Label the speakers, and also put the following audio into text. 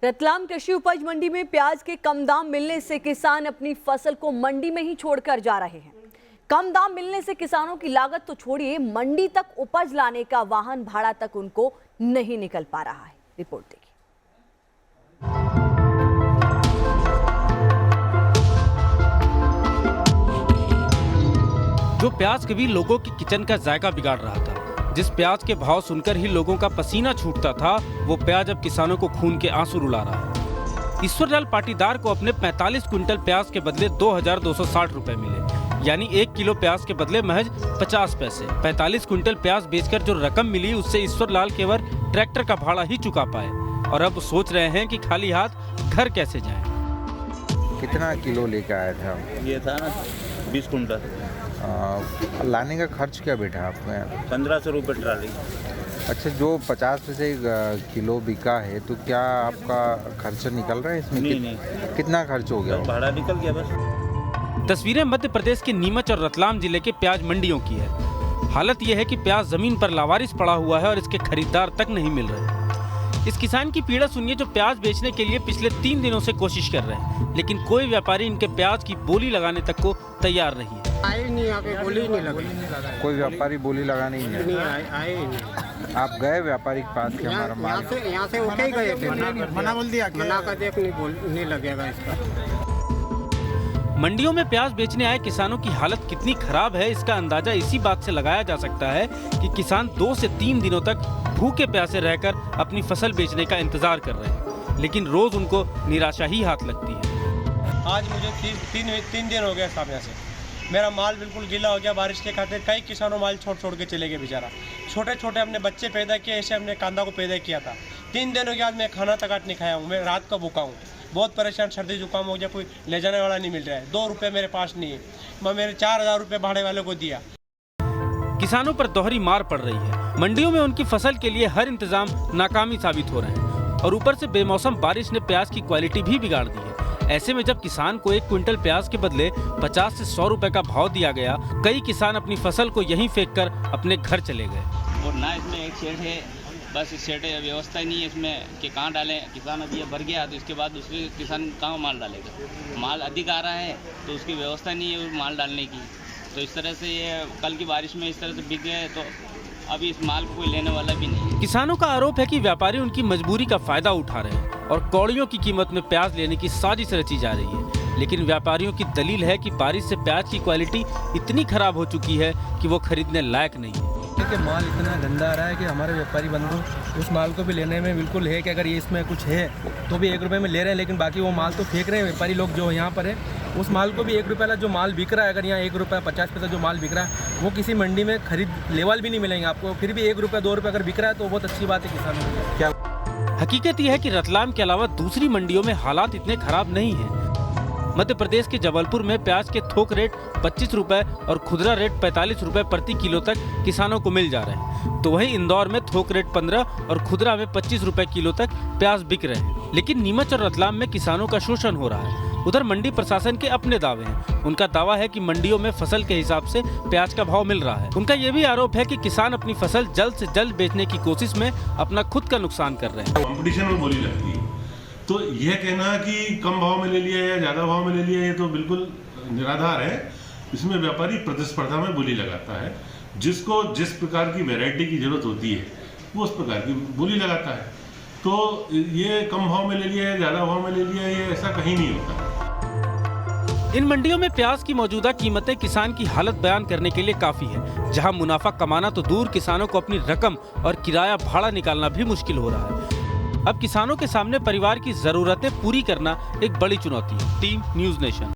Speaker 1: रतलाम कृषि उपज मंडी में प्याज के कम दाम मिलने से किसान अपनी फसल को मंडी में ही छोड़कर जा रहे हैं। कम दाम मिलने से किसानों की लागत तो छोड़िए, मंडी तक उपज लाने का वाहन भाड़ा तक उनको नहीं निकल पा रहा है। रिपोर्ट देखिए।
Speaker 2: जो प्याज कभी लोगों की किचन का जायका बिगाड़ रहा था, जिस प्याज के भाव सुनकर ही लोगों का पसीना छूटता था, वो प्याज अब किसानों को खून के आंसू रुला रहा है। ईश्वरलाल पाटीदार को अपने 45 क्विंटल प्याज के बदले 2260 रुपए मिले, यानी 1 किलो प्याज के बदले महज 50 पैसे। 45 क्विंटल प्याज बेचकर जो रकम मिली, उससे ईश्वरलाल केवल ट्रैक्टर का भाड़ा ही चुका पाए और अब सोच रहे हैं कि खाली हाथ घर कैसे जाएं।
Speaker 3: कितना किलो लेकर आए थे आप?
Speaker 4: ये था ना 20 कुंटल।
Speaker 3: लाने का खर्च क्या बैठा आपका?
Speaker 4: 1500 रुपये ट्राली।
Speaker 3: अच्छा, जो 50 पैसे किलो बिका है, तो क्या आपका खर्चा निकल रहा है इसमें?
Speaker 4: नहीं।
Speaker 3: कितना खर्च हो गया?
Speaker 4: भाड़ा निकल गया बस।
Speaker 2: तस्वीरें मध्य प्रदेश के नीमच और रतलाम जिले के प्याज मंडियों की है। हालत यह है कि प्याज जमीन पर लावारिस पड़ा हुआ है और इसके खरीदार तक नहीं मिल रहे। इस किसान की पीड़ा सुनिए, जो प्याज बेचने के लिए पिछले 3 दिनों से कोशिश कर रहे हैं, लेकिन कोई व्यापारी इनके प्याज की बोली लगाने तक को तैयार नहीं है।
Speaker 5: आए नहीं, यहाँ पे बोली नहीं लगी।
Speaker 3: कोई व्यापारी बोली लगाने ही नहीं
Speaker 5: आए नहीं।
Speaker 3: आप गए व्यापारी के पास कि हमारा माल?
Speaker 5: यहाँ से उठे ही गए थे। मना बोल दिया, मना कर देख नहीं लगेगा इसका।
Speaker 2: मंडियों में प्याज बेचने आए किसानों की हालत कितनी खराब है, इसका अंदाजा इसी बात से लगाया जा सकता है कि किसान 2 से 3 दिनों तक भूखे प्यासे रहकर अपनी फसल बेचने का इंतजार कर रहे हैं, लेकिन रोज उनको निराशा ही हाथ लगती है।
Speaker 6: आज मुझे 3 दिन हो गया सामने से, मेरा माल बिल्कुल गीला हो गया बारिश के खातिर। कई किसानों माल छोड़ के चले गए बेचारा। छोटे छोटे हमने बच्चे पैदा किए, ऐसे हमने कांदा को पैदा किया था। 3 दिनों के बाद मैं खाना तक नहीं खाया हूँ। मैं रात का भूखा हूँ, बहुत परेशान, सर्दी जुकाम हो गया, कोई ले जाने वाला नहीं मिल रहा है। 2 रुपये मेरे पास नहीं है। मैं मेरे 4000 रुपये भाड़े वाले को दिया।
Speaker 2: किसानों पर दोहरी मार पड़ रही है। मंडियों में उनकी फसल के लिए हर इंतजाम नाकामी साबित हो रहे हैं और ऊपर से बेमौसम बारिश ने प्याज की क्वालिटी भी बिगाड़ दी है। ऐसे में जब किसान को 1 क्विंटल प्याज के बदले 50 से 100 रुपए का भाव दिया गया, कई किसान अपनी फसल को यहीं फेंककर अपने घर चले गए।
Speaker 7: और ना इसमें एक शेड है, बस इस शेड व्यवस्था ही नहीं है इसमें कि कहाँ डालें। किसान अभी ये भर गया तो इसके बाद दूसरे किसान कहाँ माल डालेगा? माल अधिक आ रहा है तो उसकी व्यवस्था नहीं है माल डालने की। तो इस तरह से ये कल की बारिश में इस तरह से बिक गए, तो अभी इस माल को कोई लेने वाला भी नहीं है।
Speaker 2: किसानों का आरोप है कि व्यापारी उनकी मजबूरी का फायदा उठा रहे हैं और कौड़ियों की कीमत में प्याज लेने की साजिश रची जा रही है। लेकिन व्यापारियों की दलील है कि बारिश से प्याज की क्वालिटी इतनी खराब हो चुकी है कि वो खरीदने लायक नहीं है।
Speaker 8: कि माल इतना गंदा आ रहा है कि हमारे व्यापारी बंधु उस माल को भी लेने में बिल्कुल है कि अगर ये इसमें कुछ है तो भी 1 रुपये में ले रहे हैं, लेकिन बाकी वो माल तो फेंक रहे हैं व्यापारी लोग जो यहाँ पर है। उस माल को भी 1 रुपये वाला जो माल बिक रहा है, अगर यहाँ 1 रुपये 50 पैसा जो माल बिक रहा है, वो किसी मंडी में खरीद लेवल भी नहीं मिलेंगे आपको। फिर भी 1 रुपये 2 रुपये अगर बिक रहा है तो बहुत अच्छी बात है किसानों की।
Speaker 3: क्या
Speaker 2: हकीकत यह है कि रतलाम के अलावा दूसरी मंडियों में हालात इतने खराब नहीं है। मध्य प्रदेश के जबलपुर में प्याज के थोक रेट 25 रुपए और खुदरा रेट 45 रुपए प्रति किलो तक किसानों को मिल जा रहे हैं, तो वहीं इंदौर में थोक रेट 15 और खुदरा में 25 रुपए किलो तक प्याज बिक रहे हैं। लेकिन नीमच और रतलाम में किसानों का शोषण हो रहा है। उधर मंडी प्रशासन के अपने दावे हैं। उनका दावा है कि मंडियों में फसल के हिसाब से प्याज का भाव मिल रहा है। उनका ये भी आरोप है कि किसान अपनी फसल जल्द से जल्द बेचने की कोशिश में अपना खुद का नुकसान कर रहे हैं।
Speaker 9: कंपटीशन में बोली लगती है, तो यह कहना कि कम भाव में ले लिया या ज़्यादा भाव में ले लिया, ये तो बिल्कुल निराधार है। इसमें व्यापारी प्रतिस्पर्धा में बोली लगाता है। जिसको जिस प्रकार की वैरायटी की जरूरत होती है वो उस प्रकार की बोली लगाता है। तो ये कम भाव में ले लिया या ज़्यादा भाव में ले लिया, ये ऐसा कहीं नहीं होता।
Speaker 2: इन मंडियों में प्याज की मौजूदा कीमतें किसान की हालत बयान करने के लिए काफी है। जहां मुनाफा कमाना तो दूर, किसानों को अपनी रकम और किराया भाड़ा निकालना भी मुश्किल हो रहा है। अब किसानों के सामने परिवार की जरूरतें पूरी करना एक बड़ी चुनौती है। Team news nation.